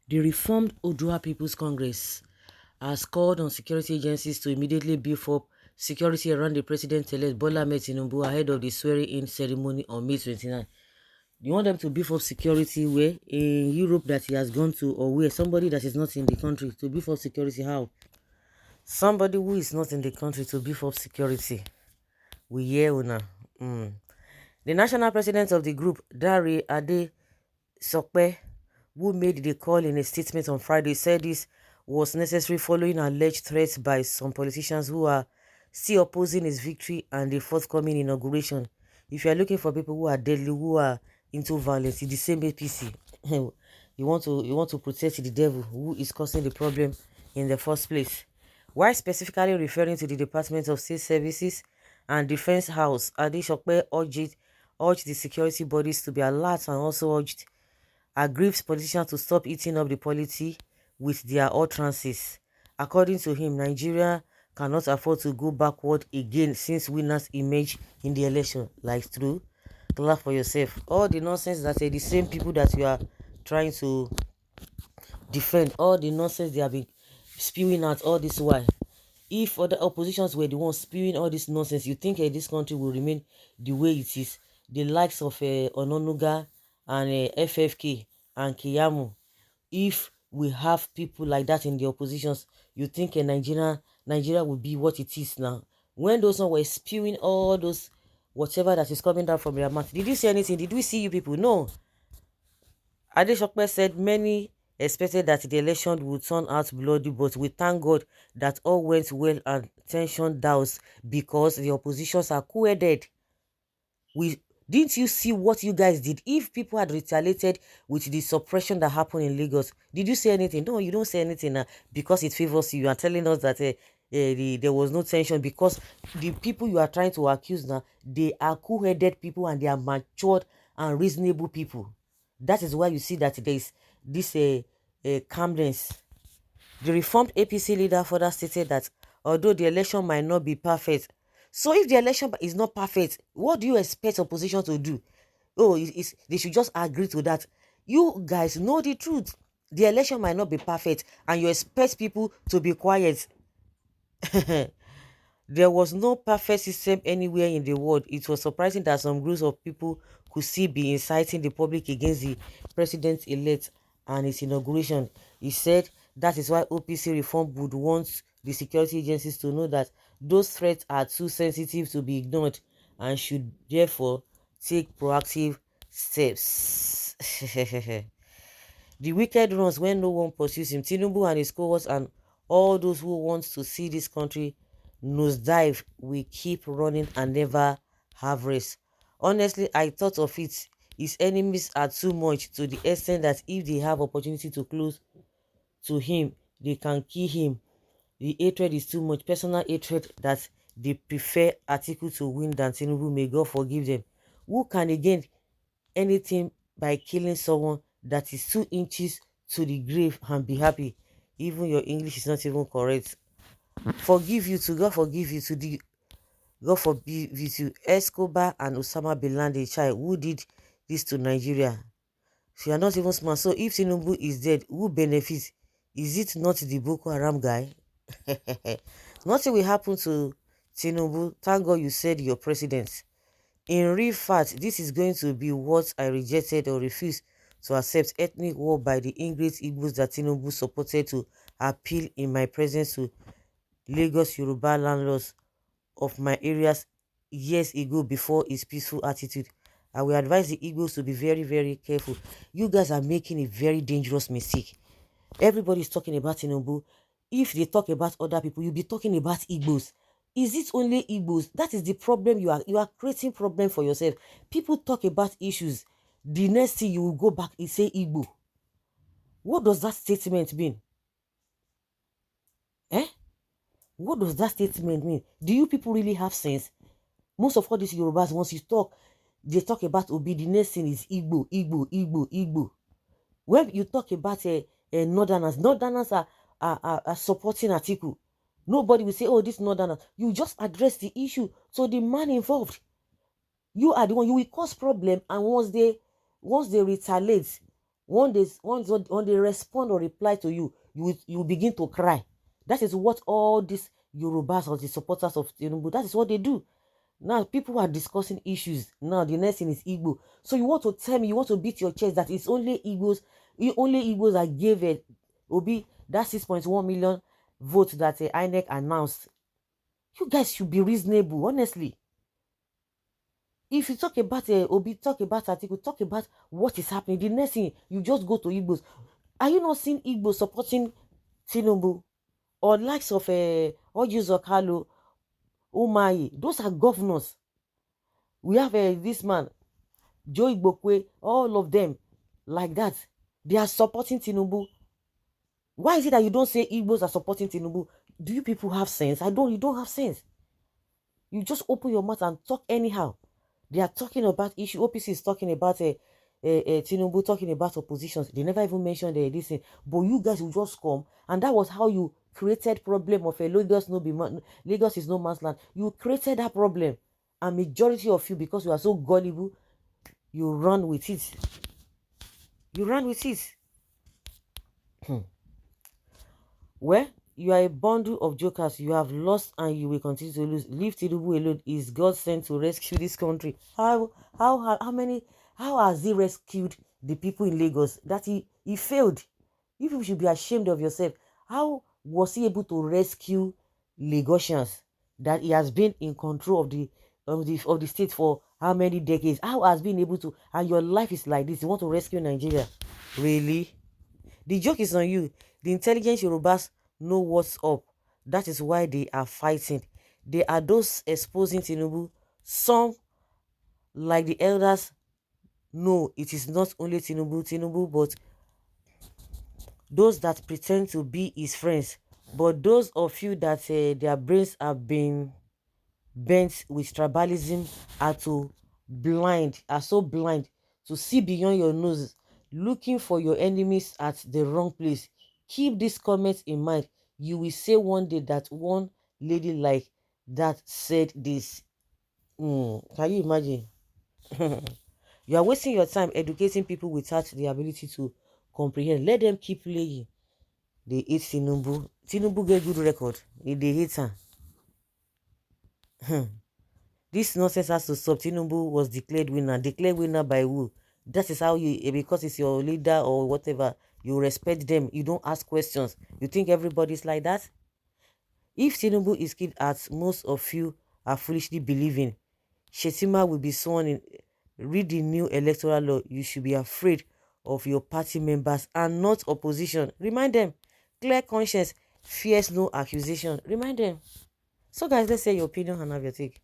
The reformed Odua People's Congress has called on security agencies to immediately beef up security around the president-elect Bola Ahmed Tinubu ahead of the swearing-in ceremony on May 29. You want them to beef up security where? In Europe that he has gone to, or where? Somebody that is not in the country to beef up security, how? Somebody who is not in the country to beef up security. We hear una. The national president of the group, Dare Ade Sokpe, who made the call in a statement on Friday, said this was necessary following alleged threats by some politicians who are still opposing his victory and the forthcoming inauguration. If you are looking for people who are deadly, who are into violence, it's the same APC. you want to protect the devil who is causing the problem in the first place. While specifically referring to the Department of State Services and Defense House, Adeshokpe urged the security bodies to be alert and also urged aggrieved politicians to stop eating up the polity with their utterances. According to him, Nigeria cannot afford to go backward again since winners emerge in the election. Like true, clap for yourself. All the nonsense that the same people that you are trying to defend, all the nonsense they have been spewing out all this while. If other oppositions were the ones spewing all this nonsense, you think this country will remain the way it is? The likes of Ononuga and FFK and Kiyamu. If we have people like that in the oppositions, you think Nigeria will be what it is now? When those ones were spewing all those whatever that is coming down from their mouth, did you see anything? Did we see you people? No. Adeshokpe said many expected that the election would turn out bloody, but we thank God that all went well and tension doused because the oppositions are cool-headed. Didn't you see what you guys did? If people had retaliated with the suppression that happened in Lagos, did you say anything? No, you don't say anything now because it favors you. You are telling us that there was no tension because the people you are trying to accuse now, they are cool-headed people and they are matured and reasonable people. That is why you see that there is this calmness. The reformed APC leader further stated that although the election might not be perfect, so if the election is not perfect, what do you expect opposition to do? Oh, they should just agree to that. You guys know the truth. The election might not be perfect and you expect people to be quiet. There was no perfect system anywhere in the world. It was surprising that some groups of people could still be inciting the public against the president-elect and his inauguration. He said that is why OPC reform would want the security agencies to know that those threats are too sensitive to be ignored and should therefore take proactive steps. The wicked runs when no one pursues him. Tinubu and his cohorts and all those who want to see this country nosedive will keep running and never have rest. Honestly, I thought of it. His enemies are too much to the extent that if they have opportunity to close to him, they can kill him. The hatred is too much. Personal hatred that they prefer Atiku to win than Tinubu. May God forgive them. Who can again anything by killing someone that is 2 inches to the grave and be happy? Even your English is not even correct. Forgive you to God, forgive you to the God forgive you to Escobar and Osama bin Laden, child who did this to Nigeria. So you are not even smart. So if Tinubu is dead, who benefits? Is it not the Boko Haram guy? Nothing will happen to Tinubu. Thank God you said you're president. In real fact, this is going to be what I rejected or refused to accept ethnic war by the ingrate Igbos that Tinubu supported to appeal in my presence to Lagos Yoruba landlords of my areas years ago before his peaceful attitude. I will advise the Igbos to be very, very careful. You guys are making a very dangerous mistake. Everybody is talking about Tinubu. If they talk about other people, you'll be talking about Igbos. Is it only Igbos? That is the problem. You are creating problem for yourself. People talk about issues. The next thing you will go back and say Igbo. What does that statement mean? Eh? What does that statement mean? Do you people really have sense? Most of all these Yorubas, once you talk, they talk about Obi. The next thing is Igbo, Igbo, Igbo, Igbo. When you talk about Northerners are supporting Atiku. Nobody will say, oh, this Northerners. You just address the issue. So the man involved, you are the one, you will cause problem. And once they retaliate, When they respond or reply to you, you begin to cry. That is what all these Yorubas or the supporters of Tinubu, that is what they do. Now people are discussing issues. Now the next thing is Igbo. So you want to tell me, you want to beat your chest that it's only Igbos, that gave Obi that 6.1 million votes that INEC announced. You guys should be reasonable, honestly. If you talk about Obi, talk about Atiku, talk about what is happening. The next thing, you just go to Igbos. Are you not seeing Igbos supporting Tinubu? Or likes of Ķ′Łł, Umahi? Those are governors. We have this man, J′Łł, all of them like that. They are supporting Tinubu. Why is it that you don't say Igbos are supporting Tinubu? Do you people have sense? You don't have sense. You just open your mouth and talk anyhow. They are talking about issue. OPC is talking about Tinubu, talking about oppositions. They never even mentioned this thing. But you guys will just come, and that was how you created problem of a Lagos is no man's land. You created that problem, and majority of you, because you are so gullible, you run with it. You run with it. Well, you are a bundle of jokers. You have lost and you will continue to lose. Leave Tinubu alone. Is God sent to rescue this country? How has he rescued the people in Lagos? That he failed. You people should be ashamed of yourself. How was he able to rescue Lagosians that he has been in control of the state for how many decades? How has been able to? And your life is like this. You want to rescue Nigeria? Really? The joke is on you. The intelligent Yorubas know what's up. That is why they are fighting. They are those exposing Tinubu. Some, like the elders, know it is not only Tinubu, but those that pretend to be his friends. But those of you that their brains have been bent with tribalism are so blind to see beyond your nose, looking for your enemies at the wrong place. Keep this comment in mind. You will say one day that one lady like that said this. Can you imagine? You are wasting your time educating people without the ability to comprehend. Let them keep playing. They hate Tinubu. Tinubu get good record. They hate her. This nonsense has to stop. Tinubu was declared winner. Declared winner by who? That is how you, because it's your leader or whatever, you respect them. You don't ask questions. You think everybody's like that? If Tinubu is killed, as most of you are foolishly believing, Shetima will be sworn in. Read the new electoral law. You should be afraid of your party members and not opposition. Remind them. Clear conscience fears no accusation. Remind them. So guys, let's say your opinion and have your take.